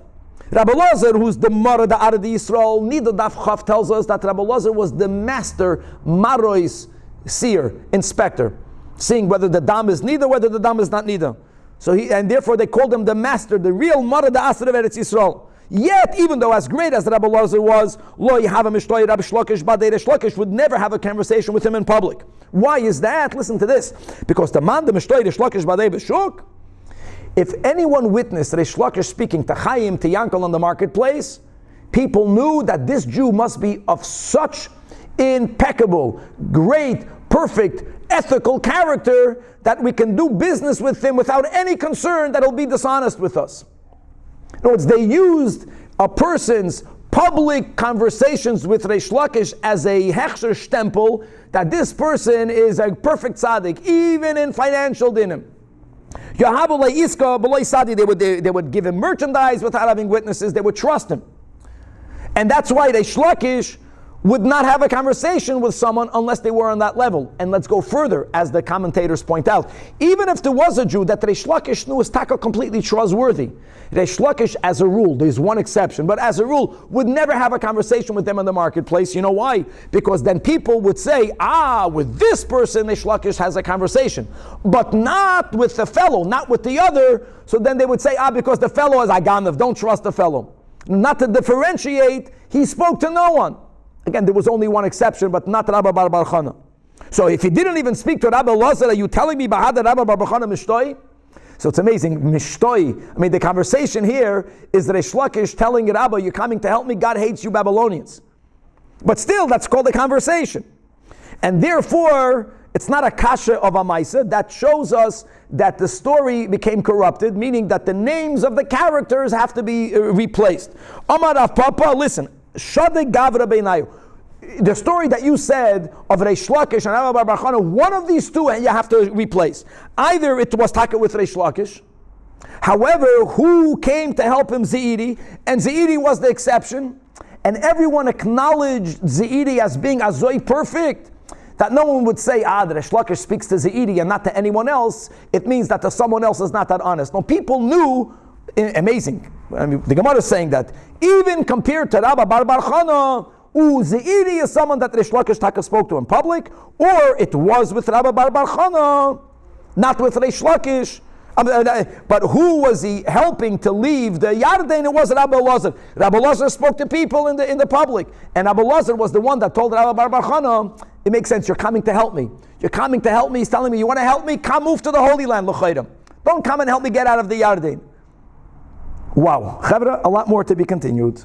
Rabbi Elazar, who's the Mara da Arad Yisrael, Nida Daf Chav tells us that Rabbi Elazar was the master Marois seer, inspector, seeing whether the dam is Nida, whether the dam is not Nida. So and therefore they called him the master, the real Mara da Asad of Eretz Yisrael. Yet, even though as great as Rabbi Elazar was, Lo Yehava Mishtoi Rabbi Shlokish Badei Shlokish would never have a conversation with him in public. Why is that? Listen to this. Because the man, the Mishtoi Shlokish Badei B'Shuk, if anyone witnessed Reish Lakish speaking to Chaim, to Yankel on the marketplace, people knew that this Jew must be of such impeccable, great, perfect, ethical character that we can do business with him without any concern that he'll be dishonest with us. In other words, they used a person's public conversations with Reish Lakish as a hechsher stempel that this person is a perfect tzaddik, even in financial dinim. They would give him merchandise without having witnesses. They would trust him. And that's why Reish Lakish would not have a conversation with someone unless they were on that level. And let's go further, as the commentators point out. Even if there was a Jew that Reish Lakish knew was taka completely trustworthy, Reish Lakish, as a rule, there's one exception, but as a rule, would never have a conversation with them in the marketplace. You know why? Because then people would say, with this person, Reish Lakish has a conversation, but not with the fellow, not with the other. So then they would say, because the fellow is aganav, don't trust the fellow. Not to differentiate, he spoke to no one. Again, there was only one exception, but not Rabbi Bar Bar Chana. So if he didn't even speak to Rabbi Elazar, are you telling me Bahad Rabbi Bar Bar Chana Mishtoi? So it's amazing. Mishtoi, I mean, the conversation here is that Reish Lakish telling Rabbi, you're coming to help me, God hates you Babylonians. But still, that's called a conversation. And therefore, it's not a kasha of a maisa. That shows us that the story became corrupted, meaning that the names of the characters have to be replaced. Amar Rav Papa, listen, Shadeh Gavra Beinayu. The story that you said of Reish Lakish and Rabbi Bar Chana, one of these two you have to replace. Either it was taka with Reish Lakish, however, who came to help him? Ze'iri, and Ze'iri was the exception, and everyone acknowledged Ze'iri as being azoi perfect, that no one would say, the Reish Lakish speaks to Ze'iri and not to anyone else. It means that someone else is not that honest. No, people knew, amazing. I mean, the Gemara is saying that even compared to Rabbi Bar Bar Chana, Ze'iri is someone that Reish Lakish taka spoke to in public, or it was with Rabbi Bar Bar Chana, not with Reish Lakish. But who was he helping to leave the Yarden? It was Rabbi Elazar. Rabbi Elazar spoke to people in the public, and Rabbi Elazar was the one that told Rabbi Bar Bar Chana, it makes sense, you're coming to help me. You're coming to help me. He's telling me, you want to help me? Come move to the Holy Land, l'chayrim. Don't come and help me get out of the Yarden. Wow. Chavra, a lot more to be continued.